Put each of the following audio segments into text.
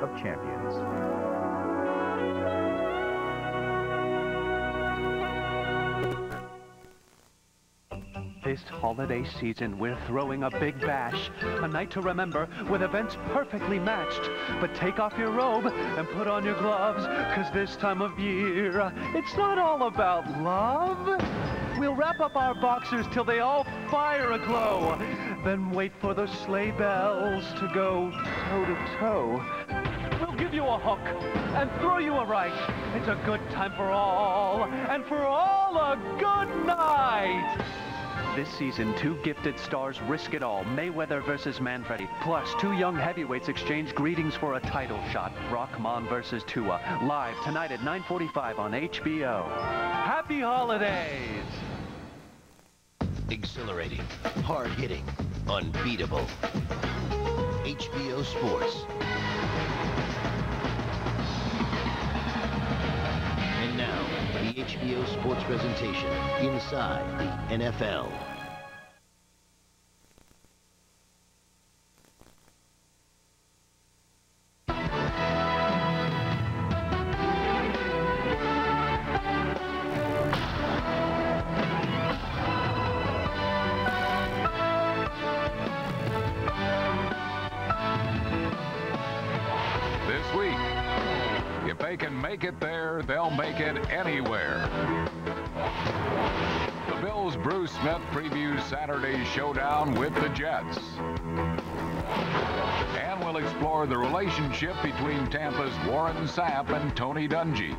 of Champions. This holiday season, we're throwing a big bash, a night to remember with events perfectly matched. But take off your robe and put on your gloves, 'cause this time of year, it's not all about love. We'll wrap up our boxers till they all fire aglow, then wait for the sleigh bells to go toe-to-toe. We'll give you a hook and throw you a right. It's a good time for all, and for all a good night. This season, two gifted stars risk it all. Mayweather versus Manfredi. Plus, two young heavyweights exchange greetings for a title shot. Rahman versus Tua. Live tonight at 9:45 on HBO. Happy holidays! Exhilarating, hard-hitting, unbeatable. HBO Sports. And now, the HBO Sports presentation, Inside the NFL. This week, if they can make it there, they'll make it anywhere. The Bills' Bruce Smith previews Saturday's showdown with the Jets. And we'll explore the relationship between Tampa's Warren Sapp and Tony Dungy.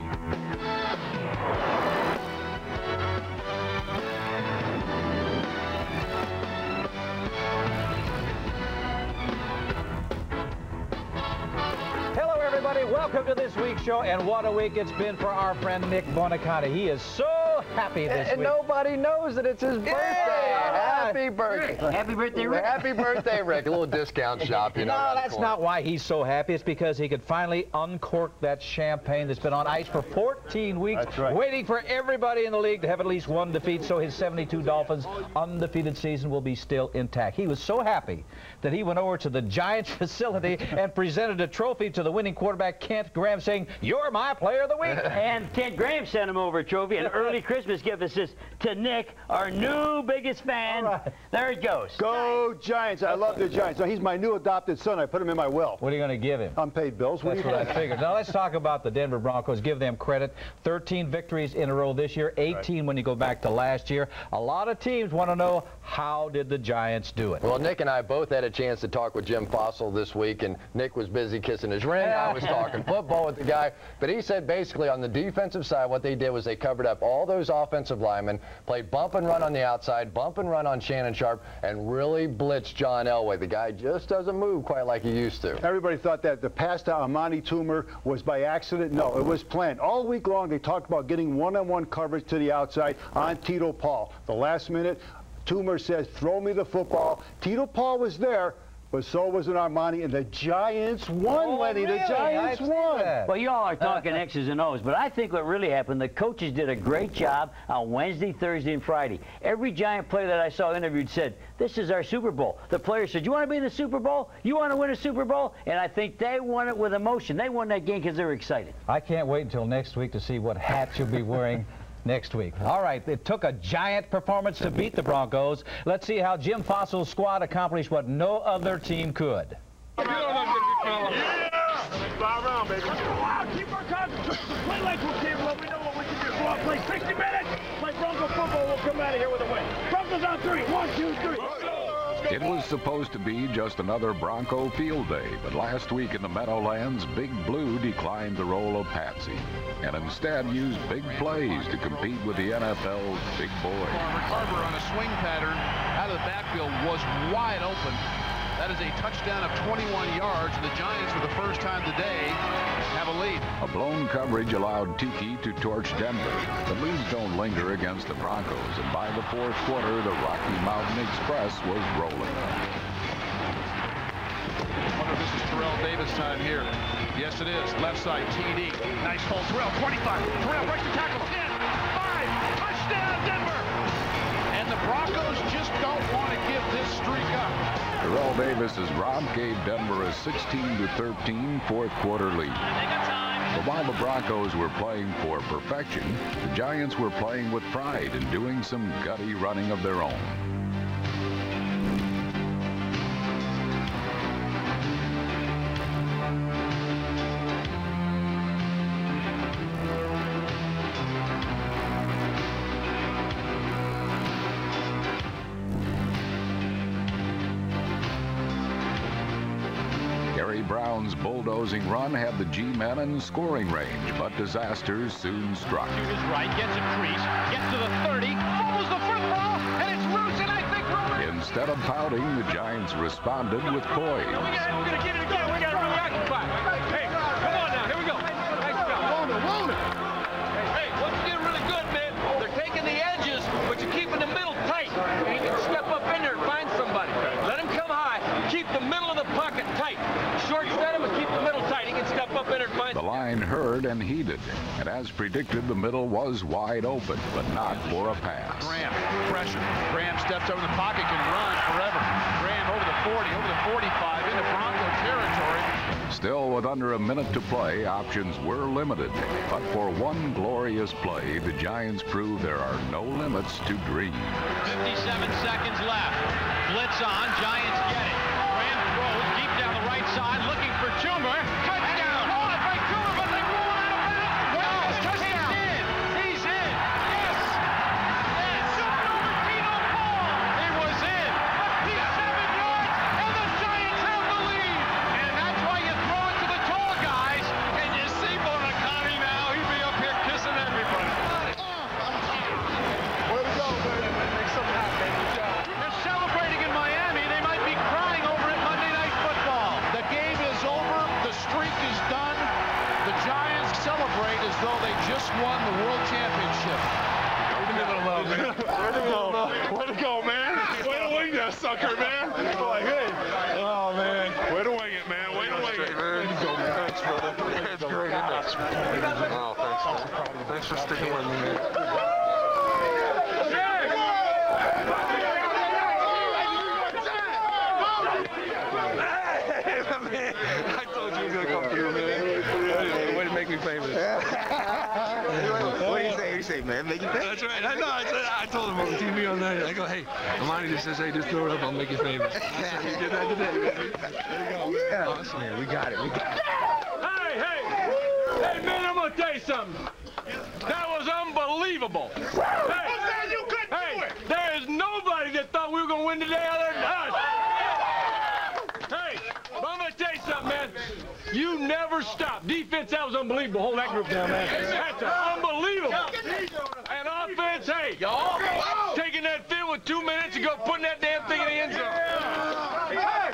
Hello, everybody. Welcome to this week's show. And what a week it's been for our friend Nick Buoniconti. He is so happy this week. And nobody knows that it's his birthday. Happy birthday. Happy birthday, Rick. Happy birthday, Rick. A little discount shop, you know. No, that's not why he's so happy. It's because he could finally uncork that champagne that's been on ice for 14 weeks, waiting for everybody in the league to have at least one defeat, so his 72 Dolphins undefeated season will be still intact. He was so happy that he went over to the Giants facility and presented a trophy to the winning quarterback, Kent Graham, saying, "You're my player of the week." And Kent Graham sent him over a trophy, an early Christmas gift that says, "To Nick, our new biggest fan." Right. There it goes. Go Giants. I love the Giants. Now, he's my new adopted son. I put him in my will. What are you going to give him? Unpaid bills. That's what I figured. Now let's talk about the Denver Broncos. Give them credit. 13 victories in a row this year, 18 when you go back to last year. A lot of teams want to know, how did the Giants do it? Well, Nick and I both had a chance to talk with Jim Fossil this week, and Nick was busy kissing his ring. I was talking football with the guy. But he said basically on the defensive side, what they did was they covered up all those offensive linemen, played bump and run on the outside, bump and run on Shannon Sharp, and really blitzed John Elway. The guy just doesn't move quite like he used to. Everybody thought that the pass to Amani Toomer was by accident. No, it was planned. All week long, they talked about getting one-on-one coverage to the outside on Tito Paul. The last minute, Toomer says, "Throw me the football." Tito Paul was there, but so was an Armani, and the Giants won, Lenny. Really? The Giants won. Well, you all are talking X's and O's, but I think what really happened, the coaches did a great job on Wednesday, Thursday, and Friday. Every Giant player that I saw interviewed said, "This is our Super Bowl." The players said, "You want to be in the Super Bowl? You want to win a Super Bowl?" And I think they won it with emotion. They won that game because they were excited. I can't wait until next week to see what hats you'll be wearing next week. All right, it took a Giant performance to beat the Broncos. Let's see how Jim Fossil's squad accomplished what no other team could. Get on up, big fella. Yeah! Fly around, baby. Wow, keep our concentrate. Play like we can. Well, we know what we can do. Go on, play 60 minutes. Play Bronco football. We'll come out of here with a win. Broncos on 3. 1, 2, 3. It was supposed to be just another Bronco field day, but last week in the Meadowlands, Big Blue declined the role of Patsy and instead used big plays to compete with the NFL's big boys. Carver on a swing pattern out of the backfield was wide open. That is a touchdown of 21 yards. The Giants, for the first time today, have a lead. A blown coverage allowed Tiki to torch Denver. The leads don't linger against the Broncos, and by the fourth quarter, the Rocky Mountain Express was rolling. I wonder if this is Terrell Davis time here. Yes, it is. Left side, TD. Nice hole. Terrell, 25. Terrell breaks the tackle. 10, 5. Touchdown, Denver. And the Broncos just don't want to give this streak up. Terrell Davis's romp gave Denver a 16-13 fourth quarter lead. But while the Broncos were playing for perfection, the Giants were playing with pride and doing some gutty running of their own. Brown's bulldozing run had the G-men in scoring range, but disasters soon struck. To his right, gets a crease, gets to the 30, fumbles the football, and it's loose, and I think Instead of pouting, the Giants responded with poise. We're going to give it again. We got to really occupy. Hey, come on now. Here we go. Nice job. Roll it. Hey, once you get really good, man, they're taking the edges, but you're keeping the middle tight. You can step up in there and find somebody. Let him come high. Keep the middle of the pocket tight. Short set him and keep the middle tight. He can step up in there and find the line heard and heeded, and as predicted, the middle was wide open, but not for a pass. Graham, pressure. Graham steps over the pocket, can run forever. Graham over the 40, over the 45, into Bronco territory. Still, with under a minute to play, options were limited. But for one glorious play, the Giants prove there are no limits to dreams. 57 seconds left. Blitz on. Giants get it. Graham throws deep down the right side, looking for Toomer. Touchdown! Caught by Toomer, but they roll out of bounds. Well, touchdown! He's in. Yes. Yes. Tino Paul. He was in. He's 7 yards, and the Giants have the lead. And that's why you throw it to the tall guys. And you see Bonacani now. He'd be up here kissing everybody. Way to go, baby. Make something happen, baby. Good job. They're celebrating in Miami. They might be crying over it Monday Night Football. The game is over. The streak is done. The Giants celebrate as though they just won the World Championship. Way to go, man. Way to wing that sucker, man. Like, hey. Oh, man. Way to wing it, man. Way to wing it. Way to go, man. Thanks, brother. It's great. Oh, thanks, man. Thanks for sticking with me, man. I told you he was going to come through, man. Way to make me famous. What do you say, man? Make you famous? That's right. I know. I told him on TV on night. I go, hey, Amani just says, hey, just throw it up. I'll make you famous. So you did that today, baby. There you go, man. Yeah. Awesome, man. We got it. Hey, man, I'm going to tell you something. That was unbelievable. Hey, there is nobody that thought we were going to win today other than us. Hey, I'm going to tell you something, man. You never stop. Defense, that was unbelievable. Hold that group down, man. That's unbelievable. And offense, hey, y'all taking that field with 2 minutes and go putting that damn thing in the end zone. Yeah.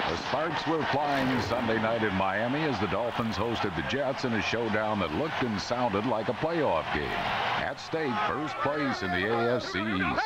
The Sparks were flying Sunday night in Miami as the Dolphins hosted the Jets in a showdown that looked and sounded like a playoff game. At stake, first place in the AFC East.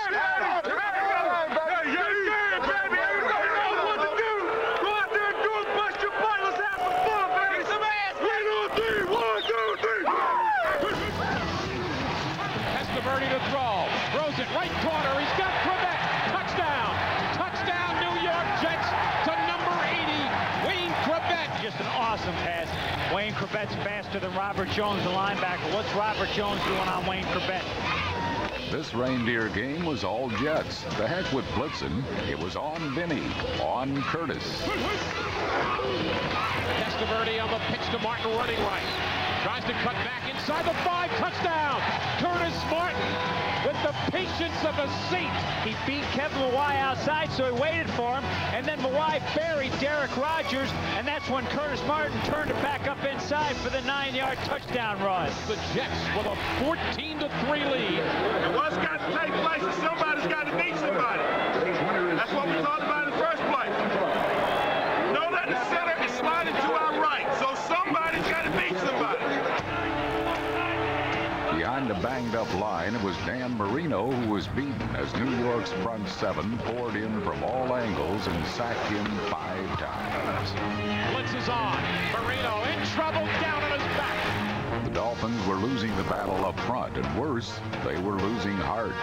Testaverde to throw. Throws it right corner. He's got Quebec. Touchdown. Touchdown, New York Jets to number 80, Wayne Quebec. Just an awesome pass. Wayne Quebec's faster than Robert Jones, the linebacker. What's Robert Jones doing on Wayne Quebec? This reindeer game was all Jets. The heck with blitzing. It was on Vinny, on Curtis. Testaverde on the pitch to Martin running right. Tries to cut back inside the 5. Touchdown. Curtis Martin with the patience of a saint. He beat Kevin Mawai outside, so he waited for him. And then Mawai buried Derek Rogers, and that's when Curtis Martin turned it back up inside for the 9-yard touchdown run. The Jets with a 14-3 lead. And what's got to take place is somebody's got to beat somebody. That's what we talked about in the first place. Know that the center is sliding to our right, so somebody's got to beat somebody. Behind a banged-up line, it was Dan Marino who was beaten as New York's front seven poured in from all angles and sacked him 5 times. Blitz is on. Marino in trouble, down on his back. The Dolphins were losing the battle up front, and worse, they were losing heart.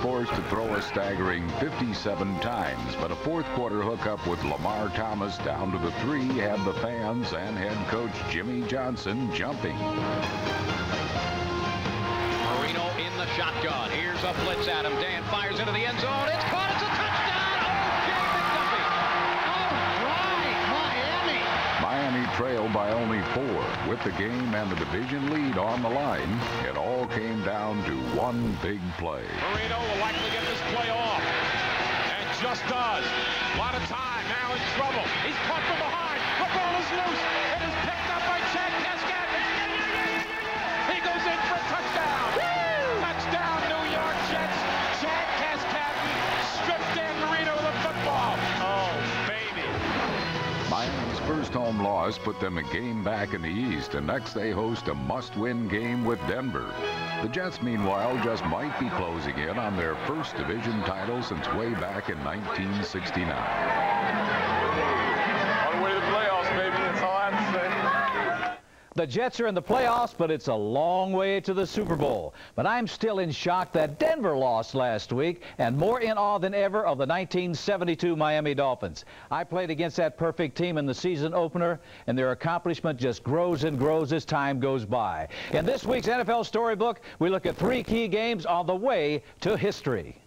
Forced to throw a staggering 57 times, but a fourth-quarter hookup with Lamar Thomas down to the 3 had the fans and head coach Jimmy Johnson jumping. Marino in the shotgun. Here's a blitz at him. Dan fires into the end zone. It's caught. It's a touchdown. O.J. McDuffie. All right, Miami. Miami trailed by only 4. With the game and the division lead on the line, it all came down to one big play. Marino will likely get this play off. And just does. A lot of time. Now in trouble. He's caught from behind. The ball is loose. It is picked up by Chad Cascat. He goes in for a touchdown. Touchdown, New York Jets. Chad Cascat stripped Dan Marino of the football. Oh, baby. Miami's first home loss put them a game back in the East, and next they host a must-win game with Denver. The Jets, meanwhile, just might be closing in on their first division title since way back in 1969. On the way to the playoffs, baby. That's all I have to say. The Jets are in the playoffs, but it's a long way to the Super Bowl. But I'm still in shock that Denver lost last week, and more in awe than ever of the 1972 Miami Dolphins. I played against that perfect team in the season opener, and their accomplishment just grows and grows as time goes by. In this week's NFL Storybook, we look at 3 key games on the way to history.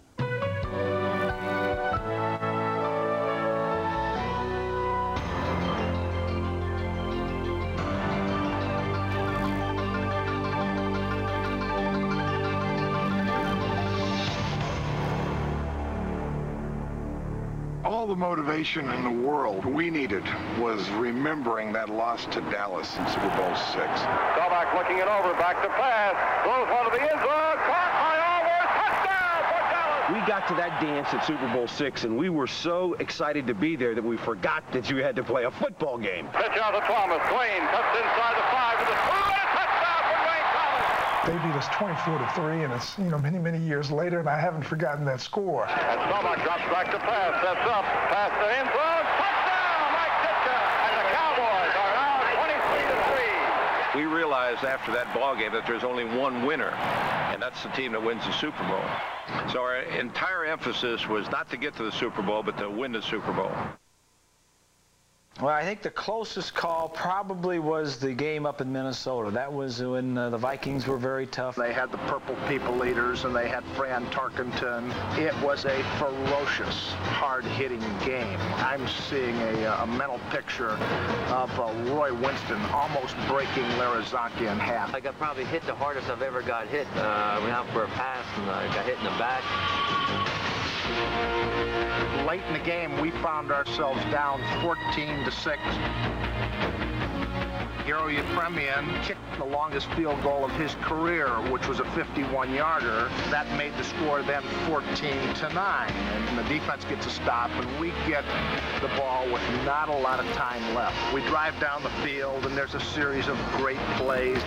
All the motivation in the world we needed was remembering that loss to Dallas in Super Bowl 6. Staubach looking it over, back to pass, throws one to the end zone, caught by Allworth, touchdown for Dallas! We got to that dance at Super Bowl 6, and we were so excited to be there that we forgot that you had to play a football game. Pitch out to Thomas, Dwayne cuts inside the 5 with a 2-minute touchdown for Dwayne Thomas! They beat us 24-3, and it's, many, many years later, and I haven't forgotten that score. And Staubach drops back to pass, sets up, pass to end zone, touchdown, Mike Ditka, and the Cowboys are now 23-3. We realized after that ball game that there's only one winner, and that's the team that wins the Super Bowl. So our entire emphasis was not to get to the Super Bowl, but to win the Super Bowl. Well, I think the closest call probably was the game up in Minnesota. That was when the Vikings were very tough. They had the Purple People Eaters, and they had Fran Tarkenton. It was a ferocious, hard-hitting game. I'm seeing a mental picture of Roy Winston almost breaking Larazaki in half. I got probably hit the hardest I've ever got hit. Went out for a pass, and I got hit in the back. Late in the game, we found ourselves down 14-6. Garo Yepremian kicked the longest field goal of his career, which was a 51-yarder. That made the score then 14-9. And the defense gets a stop, and we get the ball with not a lot of time left. We drive down the field, and there's a series of great plays.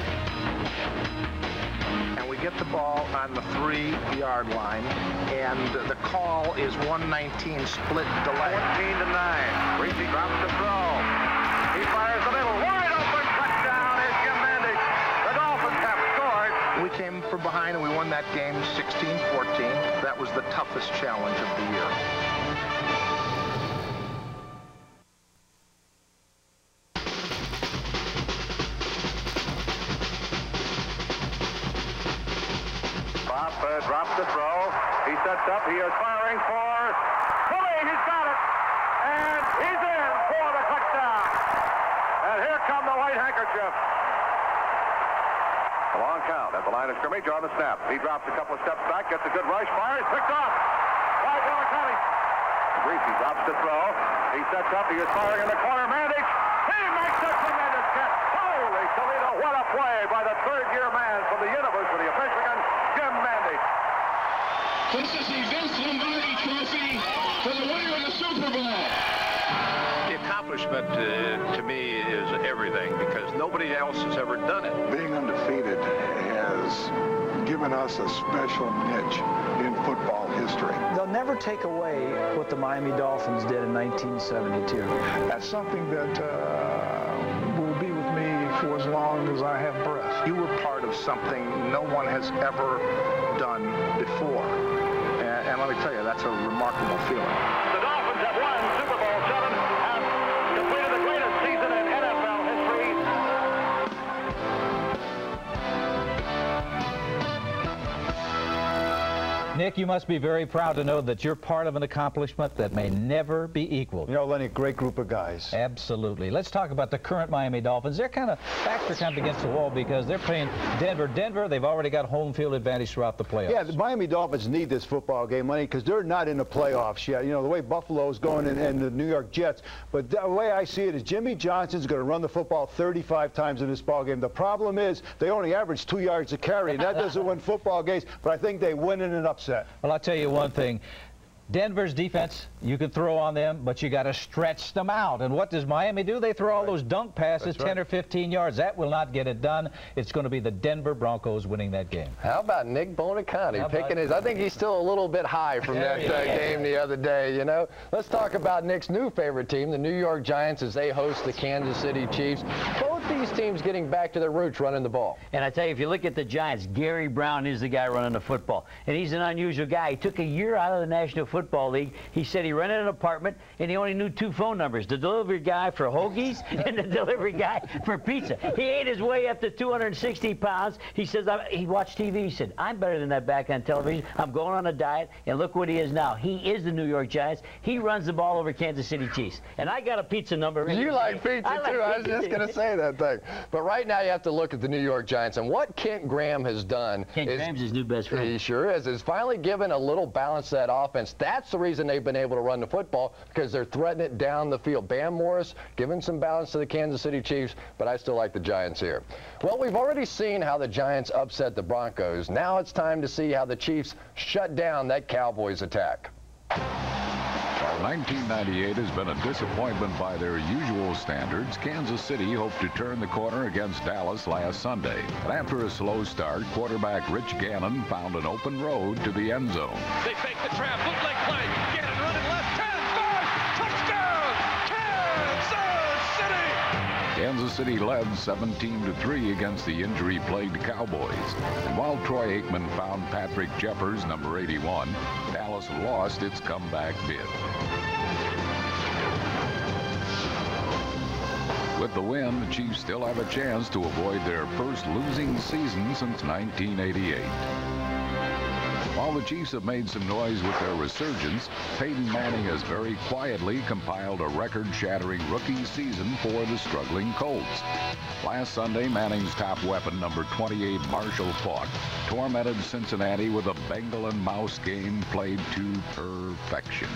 And we get the ball on the 3-yard line, and the call is 119 split delay. 14-9. Reese drops the throw. He fires the middle. Wide open touchdown is Jim Mandy. The Dolphins have scored. We came from behind, and we won that game 16-14. That was the toughest challenge of the year. Drops the throw. He sets up. He is firing for Philly. He's got it. And he's in for the touchdown. And here come the white handkerchief. A long count at the line of scrimmage on the snap. He drops a couple of steps back, gets a good rush, fires, picked off by Delacani. Griese drops to throw. He sets up. He is firing in the corner. Mandich. He makes a tremendous catch. Holy Toledo, what a play by the third-year man from the University of Michigan, Jim Mandich. This is the Vince Lombardi Trophy for the winner of the Super Bowl. The accomplishment to me is everything because nobody else has ever done it. Being undefeated has given us a special niche in football history. They'll never take away what the Miami Dolphins did in 1972. That's something that will be with me for as long as I have breath. You were part of something no one has ever done before. And let me tell you, that's a remarkable feeling. The Dolphins have won Super Bowl VII and completed the greatest season in NFL history. Nick, you must be very proud to know that you're part of an accomplishment that may never be equaled. You know, Lenny, great group of guys. Absolutely. Let's talk about the current Miami Dolphins. They're kind of against the wall because they're playing Denver. Denver, they've already got home field advantage throughout the playoffs. Yeah, the Miami Dolphins need this football game, Lenny, because they're not in the playoffs yet. You know, the way Buffalo's going and the New York Jets. But the way I see it is Jimmy Johnson's going to run the football 35 times in this ball game. The problem is they only average 2 yards a carry, and that doesn't win football games. But I think they win in an upset. Well, I'll tell you one thing. Denver's defense, you can throw on them, but you got to stretch them out. And what does Miami do? They throw all those dunk passes, 10 or 15 yards. That will not get it done. It's going to be the Denver Broncos winning that game. How about Nick Bonicani picking his? I think he's still a little bit high from that game the other day, you know. Let's talk about Nick's new favorite team, the New York Giants, as they host the Kansas City Chiefs. Both these teams getting back to their roots running the ball. And I tell you, if you look at the Giants, Gary Brown is the guy running the football. And he's an unusual guy. He took a year out of the National Football League. He said he rented an apartment and he only knew 2 phone numbers, the delivery guy for hoagies and the delivery guy for pizza. He ate his way up to 260 pounds. He says, he watched TV. He said, I'm better than that back on television. I'm going on a diet, and look what he is now. He is the New York Giants. He runs the ball over Kansas City Chiefs. And I got a pizza number. You like pizza, too. I was just going to say that thing. But right now you have to look at the New York Giants, and what Kent Graham has done. Kent Graham's his new best friend. He sure is finally given a little balance to that offense. That's the reason they've been able to run the football, because they're threatening it down the field. Bam Morris giving some balance to the Kansas City Chiefs, but I still like the Giants here. Well, we've already seen how the Giants upset the Broncos. Now it's time to see how the Chiefs shut down that Cowboys attack. While 1998 has been a disappointment by their usual standards, Kansas City hoped to turn the corner against Dallas last Sunday. But after a slow start, quarterback Rich Gannon found an open road to the end zone. They fake the trap, bootleg play. Gannon running left, 10, 5, touchdown, Kansas City! Kansas City led 17-3 against the injury-plagued Cowboys. And while Troy Aikman found Patrick Jeffers, number 81, Dallas lost its comeback bid. With the win, the Chiefs still have a chance to avoid their first losing season since 1988. While the Chiefs have made some noise with their resurgence, Peyton Manning has very quietly compiled a record-shattering rookie season for the struggling Colts. Last Sunday, Manning's top weapon, number 28, Marshall Faulk, tormented Cincinnati with a Bengal and Mouse game played to perfection.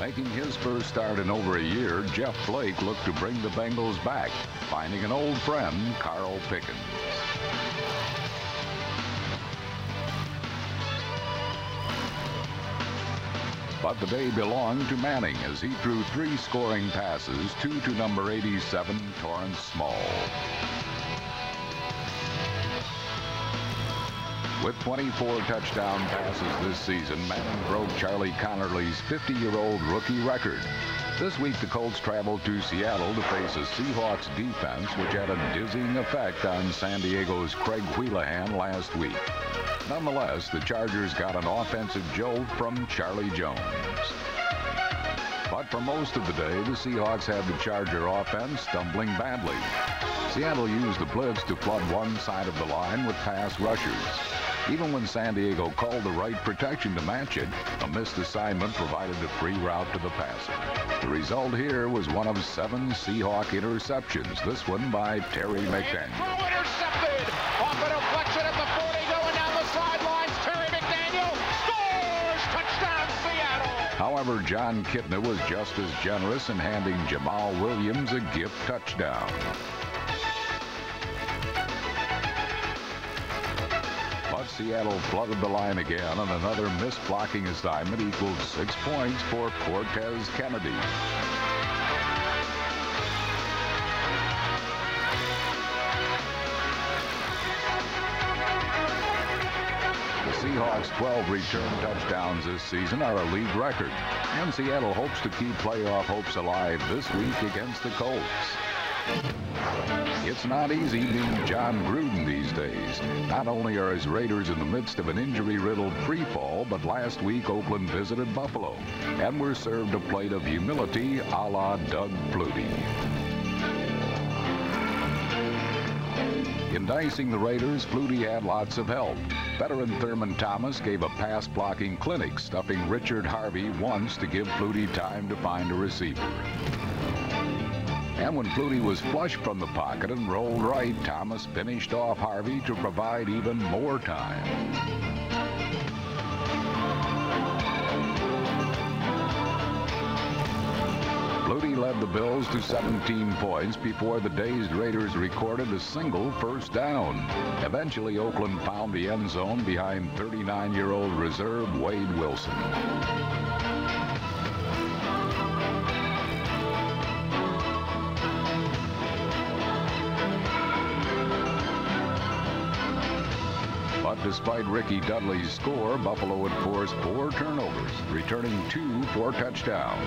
Making his first start in over a year, Jeff Blake looked to bring the Bengals back, finding an old friend, Carl Pickens. But the day belonged to Manning as he threw 3 scoring passes, 2 to number 87, Torrance Small. With 24 touchdown passes this season, Manning broke Charlie Connerly's 50-year-old rookie record. This week, the Colts traveled to Seattle to face a Seahawks defense which had a dizzying effect on San Diego's Craig Wheelahan last week. Nonetheless, the Chargers got an offensive jolt from Charlie Jones. But for most of the day, the Seahawks had the Charger offense stumbling badly. Seattle used the blitz to flood one side of the line with pass rushers. Even when San Diego called the right protection to match it, a missed assignment provided a free route to the passer. The result here was one of 7 Seahawk interceptions, this one by Terry McDaniel. Intercepted off a deflection at the 40, going down the sidelines. Terry McDaniel scores! Touchdown, Seattle! However, John Kitna was just as generous in handing Jamal Williams a gift touchdown. But Seattle flooded the line again, and another missed blocking assignment equaled 6 points for Cortez Kennedy. Seahawks' 12 return touchdowns this season are a league record, and Seattle hopes to keep playoff hopes alive this week against the Colts. It's not easy being John Gruden these days. Not only are his Raiders in the midst of an injury-riddled freefall, but last week Oakland visited Buffalo and were served a plate of humility a la Doug Flutie. In dicing the Raiders, Flutie had lots of help. Veteran Thurman Thomas gave a pass-blocking clinic, stuffing Richard Harvey once to give Flutie time to find a receiver. And when Flutie was flush from the pocket and rolled right, Thomas finished off Harvey to provide even more time. Flutie led the Bills to 17 points before the dazed Raiders recorded a single first down. Eventually, Oakland found the end zone behind 39-year-old reserve Wade Wilson. But despite Ricky Dudley's score, Buffalo had forced 4 turnovers, returning 2 for touchdowns.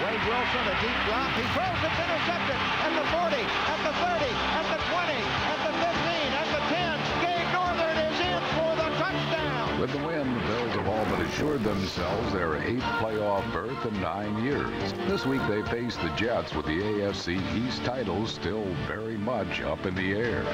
Wade Wilson, a deep drop. He throws, it's intercepted at the 40, at the 30, at the 20, at the 15, at the 10. Gabe Northern is in for the touchdown. With the win, the Bills have all but assured themselves their 8th playoff berth in 9 years. This week they face the Jets with the AFC East title still very much up in the air.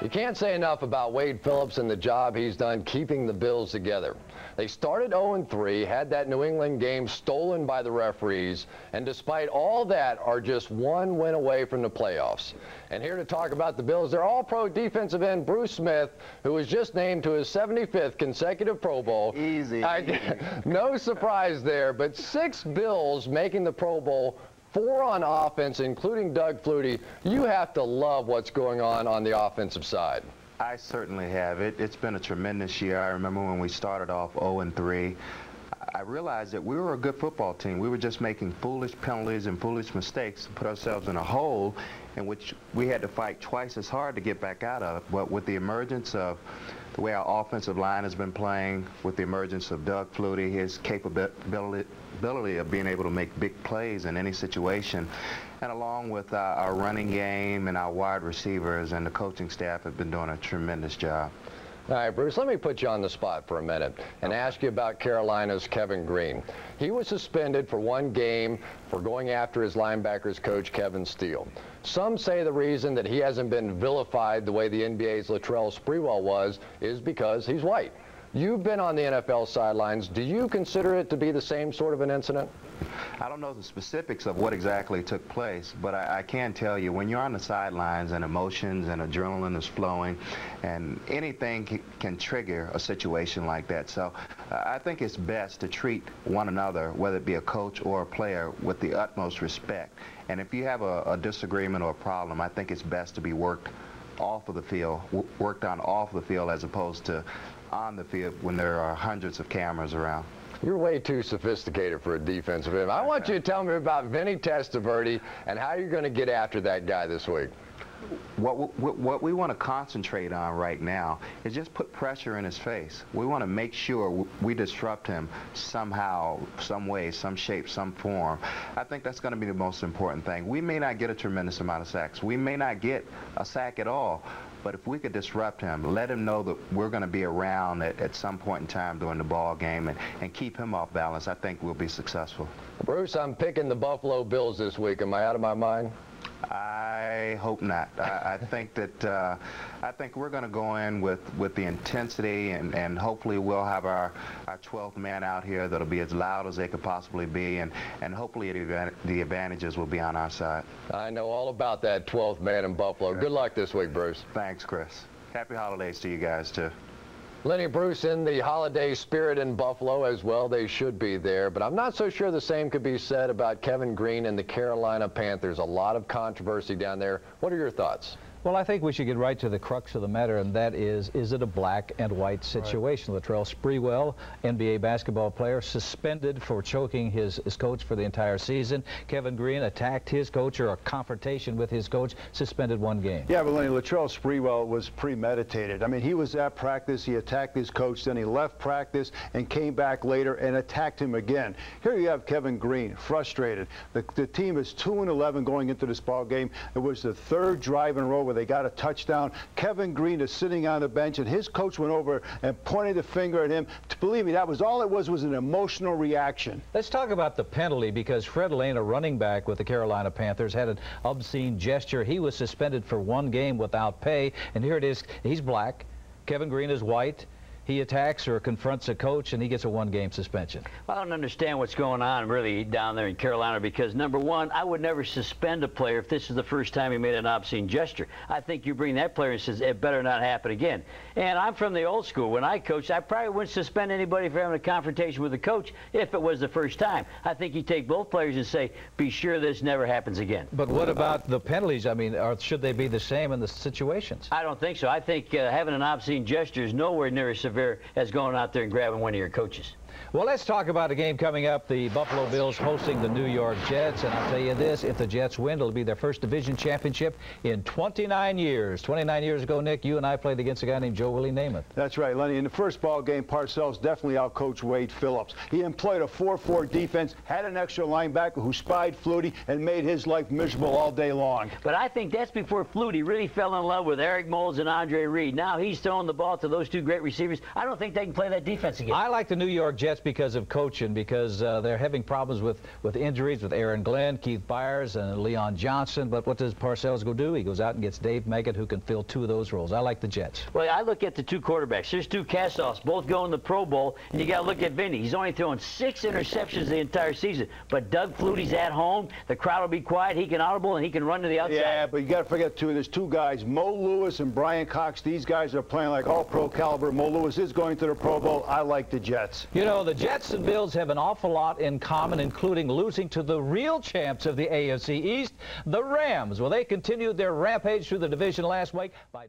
You can't say enough about Wade Phillips and the job he's done keeping the Bills together. They started 0-3, had that New England game stolen by the referees, and despite all that are just 1 win away from the playoffs. And here to talk about the Bills, their all-pro defensive end Bruce Smith, who was just named to his 75th consecutive Pro Bowl. Easy. No surprise there, but 6 Bills making the Pro Bowl, 4 on offense, including Doug Flutie. You have to love what's going on the offensive side. I certainly have. It's been a tremendous year. I remember when we started off 0-3. I realized that we were a good football team. We were just making foolish penalties and foolish mistakes to put ourselves in a hole in which we had to fight twice as hard to get back out of. But with the emergence of the way our offensive line has been playing, with the emergence of Doug Flutie, his capability of being able to make big plays in any situation, and along with our running game and our wide receivers and the coaching staff have been doing a tremendous job. All right, Bruce, let me put you on the spot for a minute and ask you about Carolina's Kevin Greene. He was suspended for 1 game for going after his linebackers coach, Kevin Steele. Some say the reason that he hasn't been vilified the way the NBA's Latrell Sprewell was is because he's white. You've been on the NFL sidelines. Do you consider it to be the same sort of an incident? I don't know the specifics of what exactly took place, but I can tell you when you're on the sidelines and emotions and adrenaline is flowing, and anything can trigger a situation like that. So I think it's best to treat one another, whether it be a coach or a player, with the utmost respect. And if you have a disagreement or a problem, I think it's best to be worked off of the field, worked on off the field as opposed to on the field when there are hundreds of cameras around. You're way too sophisticated for a defensive end. I want you to tell me about Vinny Testaverde and how you're going to get after that guy this week. What we want to concentrate on right now is just put pressure in his face. We want to make sure we disrupt him somehow, some way, some shape, some form. I think that's going to be the most important thing. We may not get a tremendous amount of sacks. We may not get a sack at all. But if we could disrupt him, let him know that we're going to be around at some point in time during the ball game and keep him off balance, I think we'll be successful. Bruce, I'm picking the Buffalo Bills this week. Am I out of my mind? I hope not. I think that I think we're going to go in with the intensity, and hopefully we'll have our 12th man out here that'll be as loud as they could possibly be, and hopefully the advantages will be on our side. I know all about that 12th man in Buffalo. Good luck this week, Bruce. Thanks, Chris. Happy holidays to you guys, too. Lenny Bruce in the holiday spirit in Buffalo as well. They should be there, but I'm not so sure the same could be said about Kevin Greene and the Carolina Panthers. A lot of controversy down there. What are your thoughts? Well, I think we should get right to the crux of the matter, and that is it a black and white situation? Right. Latrell Sprewell, NBA basketball player, suspended for choking his coach for the entire season. Kevin Greene attacked his coach, or a confrontation with his coach, suspended 1 game. Yeah, but Lenny, Latrell Sprewell was premeditated. I mean, he was at practice, he attacked his coach, then he left practice and came back later and attacked him again. Here you have Kevin Greene, frustrated. The team is 2-11 going into this ball game. It was the 3rd drive in a row where they got a touchdown. Kevin Greene is sitting on the bench, and his coach went over and pointed the finger at him. Believe me, that was all it was an emotional reaction. Let's talk about the penalty, because Fred Lane, a running back with the Carolina Panthers, had an obscene gesture. He was suspended for 1 game without pay, and here it is. He's black. Kevin Greene is white. He attacks or confronts a coach, and he gets a 1-game suspension. I don't understand what's going on really down there in Carolina, because number one, I would never suspend a player if this is the first time he made an obscene gesture. I think you bring that player and says it better not happen again. And I'm from the old school. When I coached, I probably wouldn't suspend anybody for having a confrontation with a coach if it was the first time. I think you take both players and say, be sure this never happens again. But what about the penalties? I mean, should they be the same in the situations? I don't think so. I think having an obscene gesture is nowhere near as severe as going out there and grabbing one of your coaches. Well, let's talk about a game coming up. The Buffalo Bills hosting the New York Jets. And I'll tell you this, if the Jets win, it'll be their first division championship in 29 years. 29 years ago, Nick, you and I played against a guy named Joe Willie Namath. That's right, Lenny. In the first ball game, Parcells definitely outcoached Wade Phillips. He employed a 4-4 defense, had an extra linebacker who spied Flutie and made his life miserable all day long. But I think that's before Flutie really fell in love with Eric Moulds and Andre Reed. Now he's throwing the ball to those 2 great receivers. I don't think they can play that defense again. I like the New York Jets because of coaching, because they're having problems with injuries with Aaron Glenn, Keith Byers, and Leon Johnson. But what does Parcells go do? He goes out and gets Dave Meggett, who can fill 2 of those roles. I like the Jets. Well, I look at the 2 quarterbacks. There's 2 cast-offs, both going to the Pro Bowl, and you got to look at Vinny. He's only thrown 6 interceptions the entire season. But Doug Flutie's at home. The crowd will be quiet. He can audible, and he can run to the outside. Yeah, but you got to forget, too, there's 2 guys, Mo Lewis and Brian Cox. These guys are playing like all-pro caliber. Mo Lewis is going to the Pro Bowl. I like the Jets. You know, the Jets and Bills have an awful lot in common, including losing to the real champs of the AFC East, the Rams. Well, they continued their rampage through the division last week by